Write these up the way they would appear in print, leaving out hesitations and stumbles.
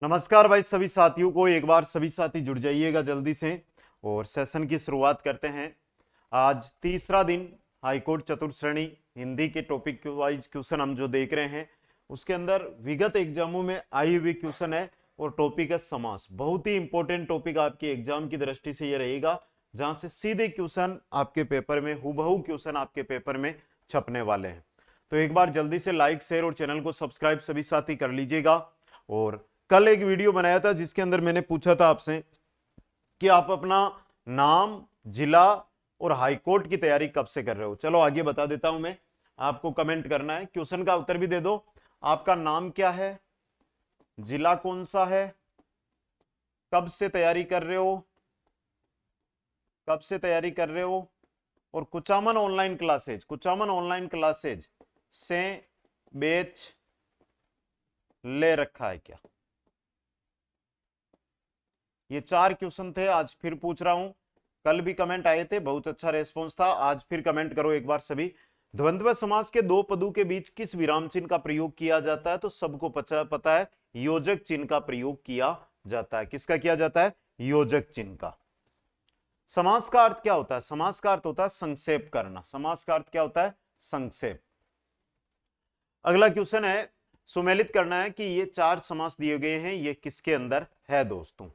नमस्कार भाई सभी साथियों को, एक बार सभी साथी जुड़ जाइएगा जल्दी से और सेशन की शुरुआत करते हैं। आज तीसरा दिन हाईकोर्ट चतुर्थ श्रेणी हिंदी के टॉपिक वाइज क्वेश्चन हम जो देख रहे हैं उसके अंदर विगत एग्जामों में आई हुई क्वेश्चन है और टॉपिक है समास। बहुत ही इंपॉर्टेंट टॉपिक आपके एग्जाम की दृष्टि से यह रहेगा, जहां से सीधे क्वेश्चन आपके पेपर में, हुबहू क्वेश्चन आपके पेपर में छपने वाले हैं। तो एक बार जल्दी से लाइक, शेयर और चैनल को सब्सक्राइब सभी साथी कर लीजिएगा। और कल एक वीडियो बनाया था जिसके अंदर मैंने पूछा था आपसे कि आप अपना नाम, जिला और हाईकोर्ट की तैयारी कब से कर रहे हो। चलो आगे बता देता हूं मैं, आपको कमेंट करना है, क्वेश्चन का उत्तर भी दे दो। आपका नाम क्या है, जिला कौन सा है, कब से तैयारी कर रहे हो, कब से तैयारी कर रहे हो, और कुचामन ऑनलाइन क्लासेज से बैच ले रखा है क्या। ये 4 क्वेश्चन थे, आज फिर पूछ रहा हूं। कल भी कमेंट आए थे, बहुत अच्छा रेस्पॉन्स था, आज फिर कमेंट करो एक बार सभी। द्वंद्व समास के दो पदों के बीच किस विराम चिन्ह का प्रयोग किया जाता है, तो सबको पता है, योजक चिन्ह का प्रयोग किया जाता है। किसका किया जाता है? योजक चिन्ह का। समास का अर्थ क्या होता है? समास का अर्थ होता है संक्षेप करना। समास का अर्थ क्या होता है? संक्षेप। अगला क्वेश्चन है, सुमेलित करना है कि ये 4 समास दिए गए हैं, ये किसके अंदर है दोस्तों।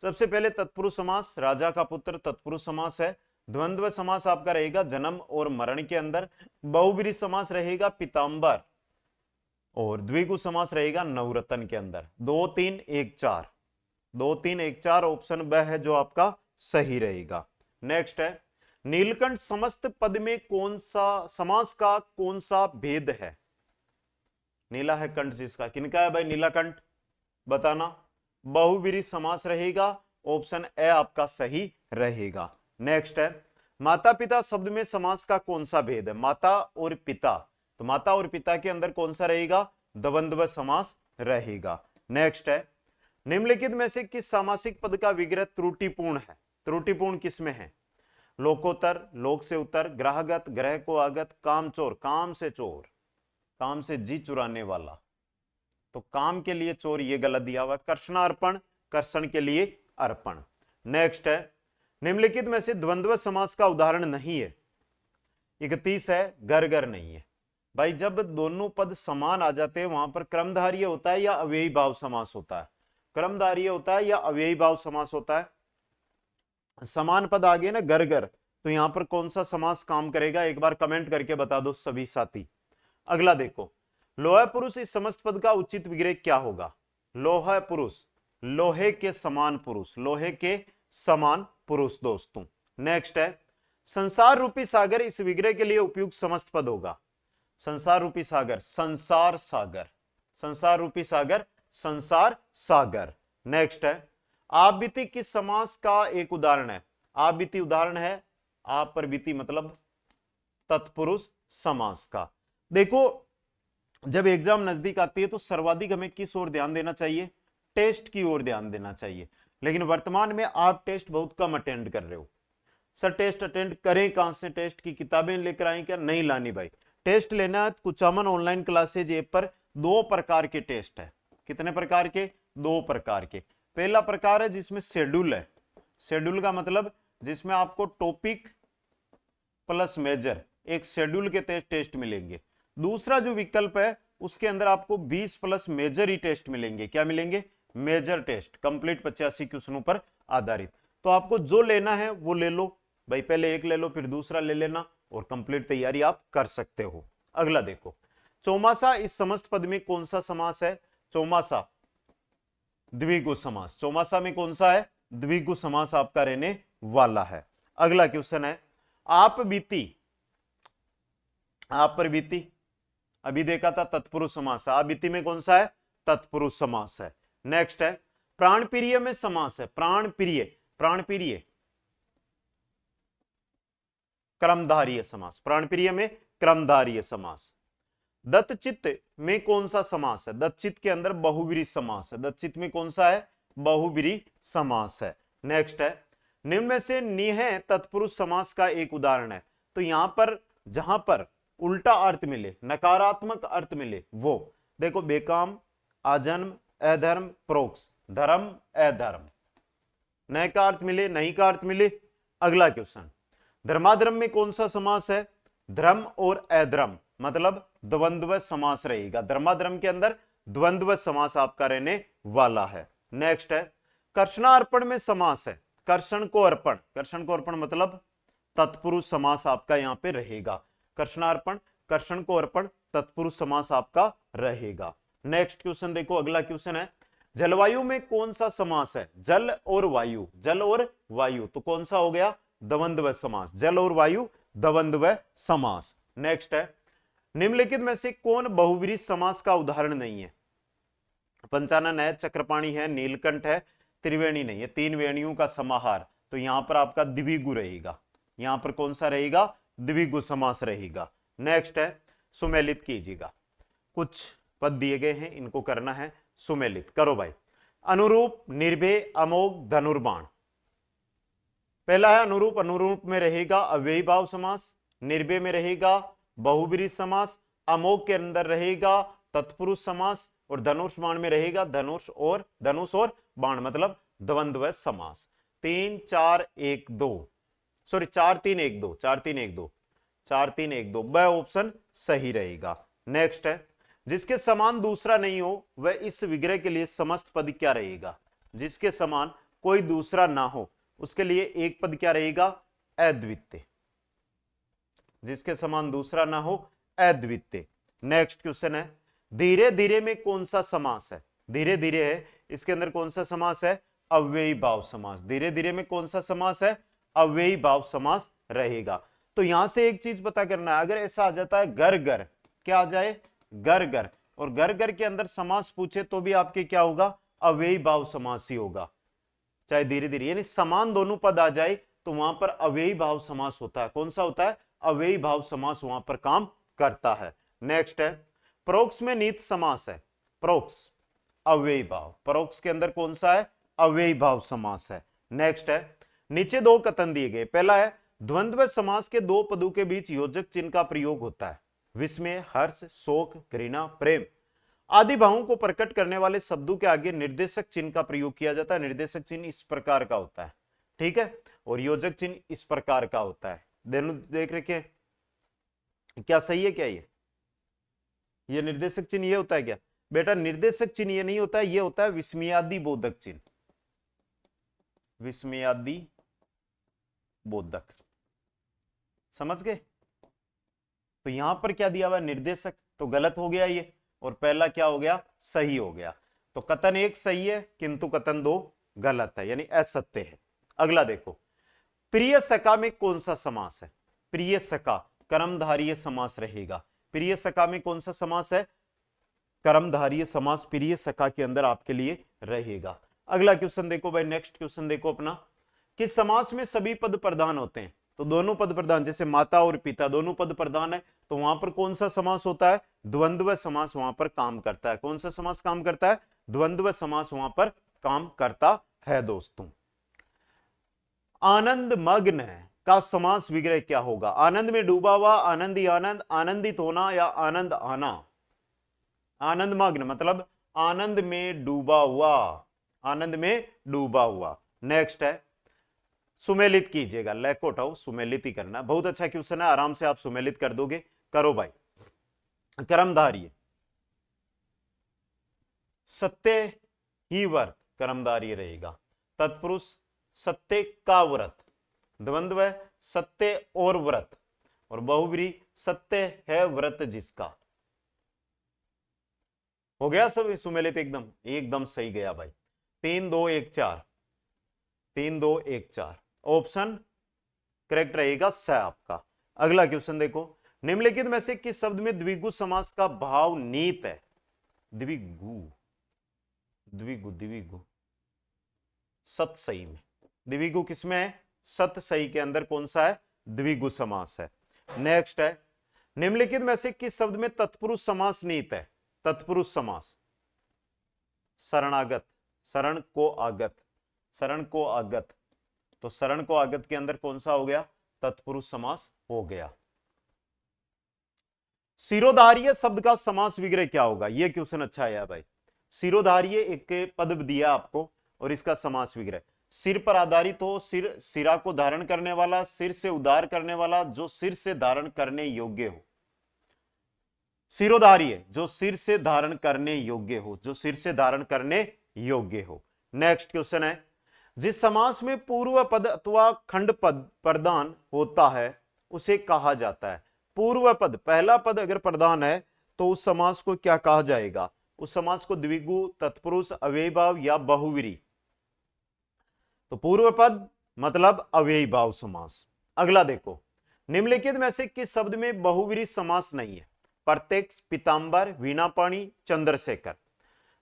सबसे पहले तत्पुरुष समास, राजा का पुत्र तत्पुरुष समास है। द्वंद्व समास आपका रहेगा जन्म और मरण के अंदर। बहुब्रीहि समास रहेगा पीताम्बर, और द्विगु समास रहेगा नवरत्न के अंदर। 2 3 1 4, 2 3 1 4 ऑप्शन ब है जो आपका सही रहेगा। नेक्स्ट है, नीलकंठ समस्त पद में कौन सा समास का कौन सा भेद है? नीला है कंठ जिसका, किनका है भाई नीलाकंठ, बताना। बहुब्रीहि समास रहेगा, ऑप्शन ए आपका सही रहेगा। नेक्स्ट है, माता पिता शब्द में समास का कौन सा भेद है? माता और पिता, तो माता और पिता के अंदर कौन सा रहेगा? द्वंद्व समास रहेगा। नेक्स्ट है, निम्नलिखित में से किस सामासिक पद का विग्रह त्रुटिपूर्ण है? त्रुटिपूर्ण किसमें है? लोकोत्तर, लोक से उत्तर, ग्राहगत, ग्रह को आगत, कामचोर, काम से चोर, काम से जी चुराने वाला, तो काम के लिए चोर, ये गलत दिया हुआ। कर्षणार्पण, कर्षण के लिए अर्पण। नेक्स्ट है, निम्नलिखित में से द्वंद्व समास का उदाहरण नहीं है। 31 है, घर घर नहीं है। भाई जब दोनों पद समान आ जाते हैं वहां पर क्रमधारीय होता है या अव्ययी भाव समास होता है? क्रमधारीय होता है या अव्ययी भाव समास होता है? समान पद आ गए ना घर घर, तो यहां पर कौन सा समास काम करेगा? एक बार कमेंट करके बता दो सभी साथी। अगला देखो, लोह पुरुष, इस समस्त पद का उचित विग्रह क्या होगा? लोह पुरुष, लोहे के समान पुरुष, लोहे के समान पुरुष दोस्तों। नेक्स्ट है, संसार रूपी सागर, इस विग्रह के लिए उपयुक्त समस्त पद होगा। संसार रूपी सागर, संसार सागर, संसार रूपी सागर, संसार सागर। नेक्स्ट है, आप बीती किस समास का एक उदाहरण है? आप बीती उदाहरण है, आप पर बीती मतलब तत्पुरुष समास का। देखो जब एग्जाम नजदीक आती है तो सर्वाधिक हमें किस ओर ध्यान देना चाहिए? टेस्ट की ओर ध्यान देना चाहिए। लेकिन वर्तमान में आप टेस्ट बहुत कम अटेंड कर रहे हो। सर टेस्ट अटेंड करें कहां से? टेस्ट की किताबें लेकर आए क्या? नहीं लानी भाई। टेस्ट लेना है कुचामन ऑनलाइन क्लासेज ऐप पर 2 प्रकार के टेस्ट है। कितने प्रकार के? 2 प्रकार के। पहला प्रकार है जिसमें शेड्यूल है। शेड्यूल का मतलब जिसमें आपको टॉपिक प्लस मेजर, एक शेड्यूल के टेस्ट मिलेंगे। दूसरा जो विकल्प है उसके अंदर आपको 20 प्लस मेजर ही टेस्ट मिलेंगे। क्या मिलेंगे? मेजर टेस्ट, कंप्लीट 85 क्वेश्चनों पर आधारित। तो आपको जो लेना है वो ले लो भाई, पहले एक ले लो फिर दूसरा ले लेना और कंप्लीट तैयारी आप कर सकते हो। अगला देखो, चौमासा, इस समस्त पद में कौन सा समास है? चौमासा द्विगु समास। चौमासा में कौन सा है? द्विगु समास आपका रहने वाला है। अगला क्वेश्चन है, आप बीती, आप पर बीती अभी देखा था तत्पुरुष समास है, आप बीती में कौन सा है? तत्पुरुष समास है। नेक्स्ट है, प्राण प्रिय में समास है। प्राण प्रिय, प्राण प्रिय क्रमधारीय समास, प्राण प्रिय में क्रमधारीय समास। दत्तचित्त में कौन सा समास है? दत्तचित्त के अंदर बहुब्रीहि समास है। दत्तचित्त में कौन सा है? बहुब्रीहि समास है। नेक्स्ट है, निम्न में से निह तत्पुरुष समास का एक उदाहरण है। तो यहां पर जहां पर उल्टा अर्थ मिले, नकारात्मक अर्थ मिले, वो देखो बेकाम, आजन्म, अधर्म, प्रोक्ष, धर्म अधर्म। न का अर्थ मिले, नहीं का अर्थ मिले। अगला क्वेश्चन, धर्माधर्म में कौन सा समास है? धर्म और अधर्म, मतलब द्वंद्व समास रहेगा। धर्माधर्म के अंदर द्वंद्व समास आपका रहने वाला है। नेक्स्ट है, कर्षणार्पण में समास है। कर्षण को अर्पण, कर्षण को अर्पण मतलब तत्पुरुष समास आपका यहां पे रहेगा। कर्षणार्पण, कर्षण को अर्पण, तत्पुरुष समास आपका रहेगा। नेक्स्ट क्वेश्चन देखो, अगला क्वेश्चन है, जलवायु में कौन सा समास है? जल और वायु, जल और वायु, तो कौन सा हो गया? द्वंद्व समास। जल और वायु द्वंद्व समास। नेक्स्ट है, निम्नलिखित में से कौन बहुव्रीहि समास का उदाहरण नहीं है? पंचानन है, चक्रपाणी है, नीलकंठ है, त्रिवेणी नहीं है। तीन वेणियों का समाहार, तो यहां पर आपका द्विगु रहेगा। यहां पर कौन सा रहेगा? द्विगु समास रहेगा। नेक्स्ट है, सुमेलित कीजिएगा। कुछ पद दिए गए हैं, इनको करना है सुमेलित। करो भाई। अनुरूप, निर्भय, अमोघ, धनुर्बाण। पहला है अनुरूप। अनुरूप में रहेगा अव्ययी भाव समास, निर्भय में रहेगा बहुव्रीहि समास, अमोघ के अंदर रहेगा तत्पुरुष समास, और धनुष बाण में रहेगा धनुष और बाण, मतलब द्वंद्व समास। 3 4 1 2, सॉरी 4 3 1 2, 4 3 1 2, 4 3 1 2, ब ऑप्शन सही रहेगा। नेक्स्ट है, जिसके समान दूसरा नहीं हो वह इस विग्रह के लिए समस्त पद क्या रहेगा? जिसके समान कोई दूसरा ना हो उसके लिए एक पद क्या रहेगा? अद्वितीय। जिसके समान दूसरा ना हो, अद्वितीय। नेक्स्ट क्वेश्चन है, धीरे धीरे में कौन सा समास है? धीरे धीरे है, इसके अंदर कौन सा समास है? अव्ययी भाव समास। धीरे धीरे में कौन सा समास है? अव्ययी भाव समास रहेगा। तो यहां से एक चीज पता करना है, अगर ऐसा आ जाता है घर घर, क्या आ जाए? घर घर, और घर घर के अंदर समास पूछे तो भी आपके क्या होगा? अव्ययी भाव समास ही होगा, चाहे धीरे धीरे, यानी समान दोनों पद आ जाए तो वहां पर अव्ययी भाव समास होता है। कौन सा होता है? अव्ययी भाव समास वहां पर काम करता है। नेक्स्ट है, परोक्ष में निहित समास है। परोक्ष अव्ययी भाव, परोक्ष के अंदर कौन सा है? अव्ययी भाव समास है। नेक्स्ट है, नीचे दो कथन दिए गए। पहला है, द्वंद्व समास के दो पदों के बीच योजक चिन्ह का प्रयोग होता है। विस्मय, हर्ष, शोक, घृणा, प्रेम आदि भावों को प्रकट करने वाले शब्दों के आगे निर्देशक चिन्ह का प्रयोग किया जाता है। निर्देशक चिन्ह इस प्रकार का होता है, ठीक है, और योजक चिन्ह इस प्रकार का होता है। देख रखे, क्या सही है? क्या ये निर्देशक चिन्ह ये होता है क्या बेटा? निर्देशक चिन्ह ये नहीं होता है, ये होता है विस्मयादि बोधक चिन्ह। विस्मयादि बोधक, समझ गए? तो यहां पर क्या दिया हुआ है? निर्देशक, तो गलत हो गया ये, और पहला क्या हो गया? सही हो गया। तो कथन एक सही है किंतु कथन दो गलत है, यानी असत्य है। अगला देखो, प्रिय सखा में कौन सा समास है? प्रिय सखा कर्मधारीय समास रहेगा। प्रिय सखा में कौन सा समास है? कर्मधारीय समास प्रिय सखा के अंदर आपके लिए रहेगा। अगला क्वेश्चन देखो भाई, नेक्स्ट क्वेश्चन देखो अपना, कि समास में सभी पद प्रधान होते हैं। तो दोनों पद प्रधान, जैसे माता और पिता दोनों पद प्रधान है, तो वहां पर कौन सा समास होता है? द्वंद्व समास वहां पर काम करता है। कौन सा समास काम करता है? द्वंद्व समास वहां पर काम करता है दोस्तों। आनंद मग्न का समास विग्रह क्या होगा? आनंद में डूबा हुआ, आनंदी आनंद, आनंदित होना, या आनंद आना। आनंद मग्न मतलब आनंद में डूबा हुआ, आनंद में डूबा हुआ। नेक्स्ट है, सुमेलित कीजिएगा। लैक को उठाओ, सुमेलित ही करना। बहुत अच्छा क्वेश्चन है, आराम से आप सुमेलित कर दोगे। करो भाई। कर्मधारी सत्य ही व्रत कर्मधारी रहेगा। तत्पुरुष सत्य का व्रत, द्वंद्व सत्य और व्रत, और बहुव्रीहि सत्य है व्रत जिसका। हो गया सब सुमेलित? एकदम एकदम सही गया भाई। 3 2 1 4, 3 2 1 4 ऑप्शन करेक्ट रहेगा स आपका। अगला क्वेश्चन देखो, निम्नलिखित में से किस शब्द में द्विगु समास का भाव नीत है? द्विगु, द्विगु, द्विगु सत सही में। द्विगु किसमें है? सत सही के अंदर कौन सा है? द्विगु समास है। नेक्स्ट है, निम्नलिखित में से किस शब्द में तत्पुरुष समास नीत है? तत्पुरुष समास शरणागत, शरण को आगत, शरण को आगत, तो शरण को आगत के अंदर कौन सा हो गया? तत्पुरुष समास हो गया। शिरोधार्य शब्द का समास विग्रह क्या होगा? यह क्वेश्चन अच्छा है भाई। सिरोधार्य एक पद दिया आपको और इसका समास विग्रह। सिर पर आधारित हो, सिर सिरा को धारण करने वाला, सिर से उद्धार करने वाला, जो सिर से धारण करने योग्य हो। सिरोधार्य जो सिर से धारण करने योग्य हो, जो सिर से धारण करने योग्य हो। नेक्स्ट क्वेश्चन है, जिस समास में पूर्व पद अथवा खंड पद प्रधान होता है उसे कहा जाता है। पूर्व पद, पहला पद अगर प्रधान है तो उस समास को क्या कहा जाएगा? उस समास को द्विगु, तत्पुरुष, अव्ययीभाव या बहुव्रीहि। तो पूर्व पद मतलब अव्ययीभाव समास। अगला देखो, निम्नलिखित में से किस शब्द में बहुव्रीहि समास नहीं है? प्रत्यक्ष, पीतांबर, वीणापाणी, चंद्रशेखर।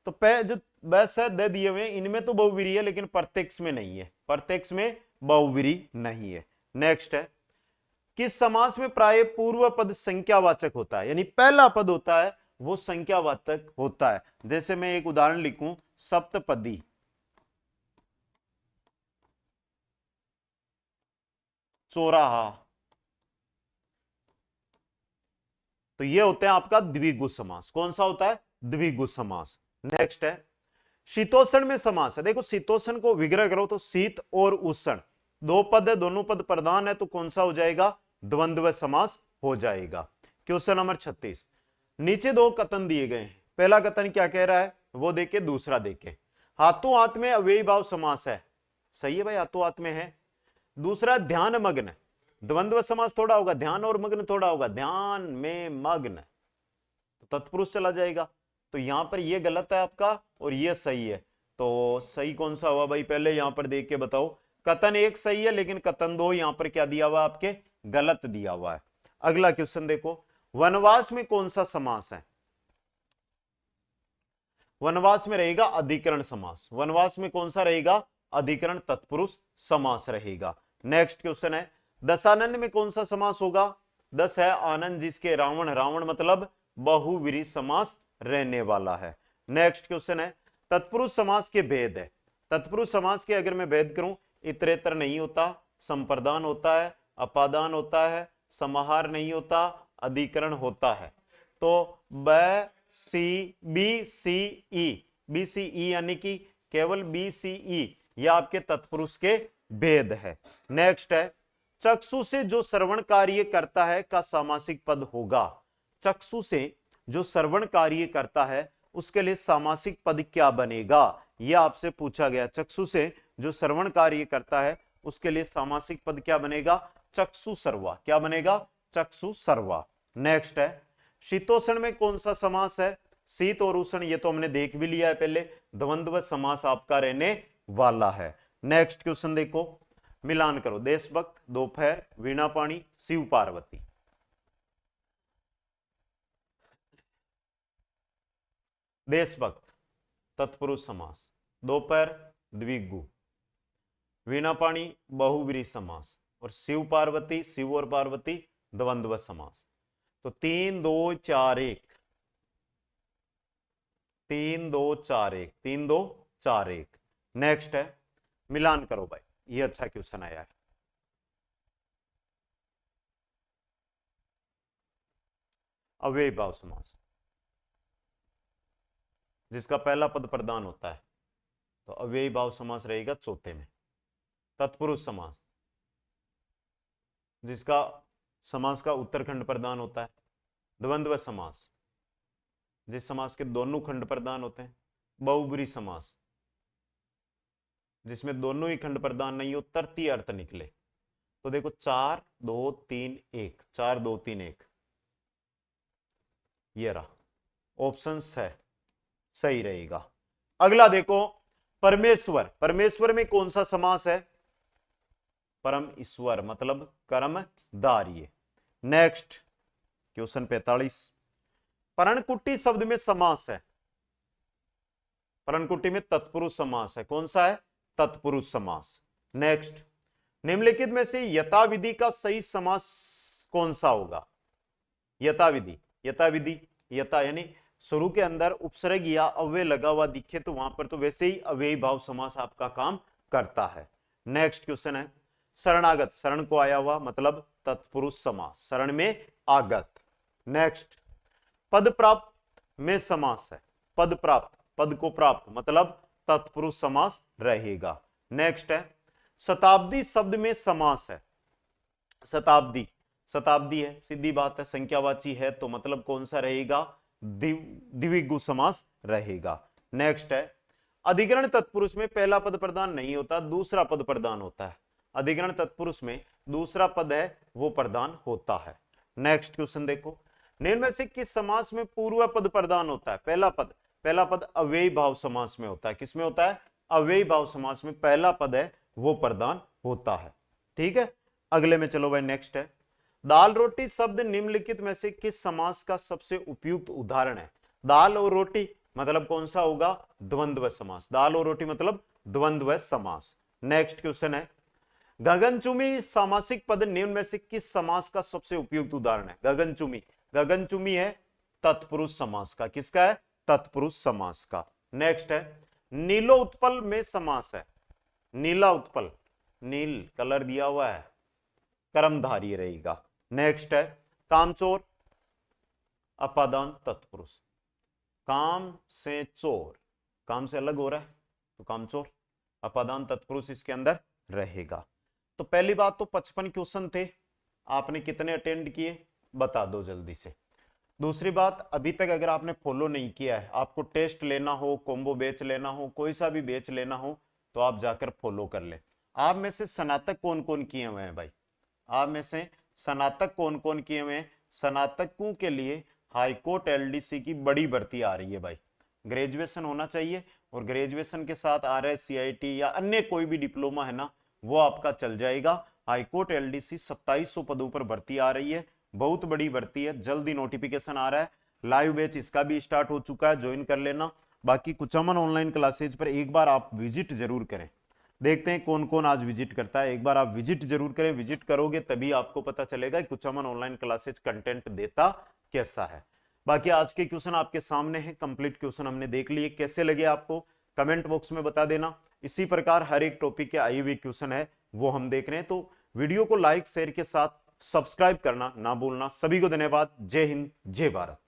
तो जो बस है दे दिए हुए, इनमें तो बहुव्रीहि है लेकिन प्रत्यक्ष में नहीं है, प्रत्यक्ष में बहुव्रीहि नहीं है। नेक्स्ट है, किस समास में प्राय पूर्व पद संख्यावाचक होता है? यानी पहला पद होता है वो संख्यावाचक होता है। जैसे मैं एक उदाहरण लिखूं, सप्तपदी, चौराहा, तो ये होता है आपका द्विगु समास। कौन सा होता है? द्विगु समास। नेक्स्ट है, शीतोष्ण में समास है। देखो शीतोष्ण को विग्रह करो तो शीत और उष्ण दो पद है, दोनों पद प्रधान है, तो कौन सा हो जाएगा? द्वंद्व समास हो जाएगा। क्वेश्चन नंबर 36, नीचे दो कथन दिए गए हैं, पहला कथन क्या कह रहा है वो देखे, दूसरा देखे। हाथों हाथ में अव्ययीभाव समास है, सही है भाई, हाथों हाथ में है। दूसरा ध्यान मग्न, द्वंद्व समास थोड़ा होगा, ध्यान और मग्न थोड़ा होगा, ध्यान में मग्न, तो तत्पुरुष चला जाएगा। तो यहां पर ये गलत है आपका और ये सही है। तो सही कौन सा हुआ भाई? पहले यहां पर देख के बताओ। कथन एक सही है लेकिन कथन दो यहां पर क्या दिया हुआ? आपके गलत दिया हुआ है। अगला क्वेश्चन देखो, वनवास में कौन सा समास है? वनवास में रहेगा अधिकरण समास। वनवास में कौन सा रहेगा? अधिकरण तत्पुरुष समास रहेगा। नेक्स्ट क्वेश्चन है, दशानन में कौन सा समास होगा? दस है आनंद जिसके रावण, रावण मतलब बहुव्रीहि समास रहने वाला है। नेक्स्ट क्वेश्चन है, तत्पुरुष समास के भेद है। तत्पुरुष समास के अगर मैं भेद करूं, इतरेतर नहीं होता, संप्रदान होता है, अपादान होता है, समाहार नहीं होता, अधिकरण होता है। तो बी सी ई यानी कि केवल बी सी ई ये आपके तत्पुरुष के भेद है। नेक्स्ट है, चक्षु से जो श्रवण कार्य करता है का सामासिक पद होगा। चक्षु से जो श्रवण कार्य करता है उसके लिए सामासिक पद क्या बनेगा? यह आपसे पूछा गया। चक्षु से जो श्रवण कार्य करता है उसके लिए सामासिक पद क्या बनेगा? चक्षु सर्वा। क्या बनेगा? चक्षु सर्वा। नेक्स्ट है, शीतोष्ण में कौन सा समास है? शीत और उष्ण ये तो हमने देख भी लिया है पहले, द्वंद्व समास आपका रहने वाला है। नेक्स्ट क्वेश्चन देखो, मिलान करो, देशभक्त, दोपहर, वीणापाणी, शिव पार्वती। देशभक्त तत्पुरुष समास, दोपहर द्विगु, वीणापाणी बहुव्रीहि समास और शिव पार्वती, शिव और पार्वती द्वंद्व समास। तो 3 2 4 1, 3 2 4 1, 3 2 4 1। नेक्स्ट है, मिलान करो भाई, ये अच्छा क्वेश्चन आया है। अव्ययीभाव समास जिसका पहला पद प्रधान होता है तो अव्ययीभाव समास रहेगा चौथे में। तत्पुरुष समास जिसका समास का उत्तरखंड प्रधान होता है। द्वंद्व समास जिस समास के दोनों खंड प्रधान होते हैं। बहुव्रीहि समास जिसमें दोनों ही खंड प्रधान नहीं हो, तृतीय अर्थ निकले। तो देखो 4 2 3 1, 4 2 3 1, ये रहा ऑप्शन है, सही रहेगा। अगला देखो, परमेश्वर, परमेश्वर में कौन सा समास है? परम ईश्वर मतलब कर्मधारय। नेक्स्ट क्वेश्चन 45, पर्णकुटी शब्द में समास है। पर्णकुटी में तत्पुरुष समास है। कौन सा है? तत्पुरुष समास। नेक्स्ट, निम्नलिखित में से यथाविधि का सही समास कौन सा होगा? यथाविधि, यथाविधि, यथा यानी शुरू के अंदर उपसर्ग या अव्यय लगा हुआ दिखे तो वहां पर तो वैसे ही अव्ययीभाव समास आपका काम करता है। नेक्स्ट क्वेश्चन है, शरणागत, शरण को आया हुआ मतलब तत्पुरुष समास, शरण में आगत। नेक्स्ट, पद प्राप्त में समास है। पद प्राप्त पद को प्राप्त, मतलब तत्पुरुष समास रहेगा। नेक्स्ट है शताब्दी शब्द में समास है। शताब्दी, शताब्दी है, सीधी बात है, संख्यावाची है, तो मतलब कौन सा रहेगा, द्विगु समास रहेगा। नेक्स्ट है अधिकरण तत्पुरुष में पहला पद प्रधान नहीं होता, दूसरा पद प्रधान होता है। अधिकरण तत्पुरुष में दूसरा पद है वो प्रधान होता है। नेक्स्ट क्वेश्चन देखो, निम्न में से किस समास में पूर्व पद प्रधान होता है? पहला पद अव्ययी भाव समास में होता है। किसमें होता है? अव्ययी भाव समास में पहला पद है वो प्रधान होता है। ठीक है, अगले में चलो भाई। नेक्स्ट है दाल रोटी शब्द निम्नलिखित में से किस समास का सबसे उपयुक्त उदाहरण है? दाल और रोटी मतलब कौन सा होगा? द्वंद्व समास। दाल और रोटी मतलब द्वंद्व समास। नेक्स्ट क्वेश्चन है गगनचुमी सामासिक पद निम्न में से किस समास का सबसे उपयुक्त उदाहरण है? गगनचुमी, गगनचुमी है तत्पुरुष समास का। किसका है? तत्पुरुष समास का। नेक्स्ट है नीलो उत्पल में समास है। नीला उत्पल, नील कलर दिया हुआ है, कर्मधारी रहेगा। नेक्स्ट है कामचोर, अपादान तत्पुरुष। काम से चोर, काम से अलग हो रहा है तो कामचोर, अपादान तत्पुरुष इसके अंदर रहेगा। तो पहली बात तो 55 क्वेश्चन थे, आपने कितने अटेंड किए बता दो जल्दी से। दूसरी बात, अभी तक अगर आपने फॉलो नहीं किया है, आपको टेस्ट लेना हो, कॉम्बो बैच लेना हो, कोई सा भी बैच लेना हो, तो आप जाकर फॉलो कर ले। आप में से स्नातक कौन कौन किए हुए हैं भाई? आप में से स्नातक कौन कौन किए हुए हैं? स्नातकों के लिए हाईकोर्ट एलडीसी की बड़ी भर्ती आ रही है भाई। ग्रेजुएशन होना चाहिए और ग्रेजुएशन के साथ आरएस, सीआईटी या अन्य कोई भी डिप्लोमा है ना, वो आपका चल जाएगा। हाईकोर्ट एलडीसी 2700 पदों पर भर्ती आ रही है, बहुत बड़ी भर्ती है, जल्दी नोटिफिकेशन आ रहा है। लाइव बैच इसका भी स्टार्ट हो चुका है, ज्वाइन कर लेना। बाकी कुचामन ऑनलाइन क्लासेज पर एक बार आप विजिट जरूर करें, देखते हैं कौन कौन आज विजिट करता है। एक बार आप विजिट जरूर करें, विजिट करोगे तभी आपको पता चलेगा कि कुचामन ऑनलाइन क्लासेज कंटेंट देता कैसा है। बाकी आज के क्वेश्चन आपके सामने हैं, कंप्लीट क्वेश्चन हमने देख लिए। कैसे लगे आपको कमेंट बॉक्स में बता देना। इसी प्रकार हर एक टॉपिक के आई हुए क्वेश्चन है वो हम देख रहे हैं, तो वीडियो को लाइक शेयर के साथ सब्सक्राइब करना ना भूलना। सभी को धन्यवाद। जय हिंद, जय भारत।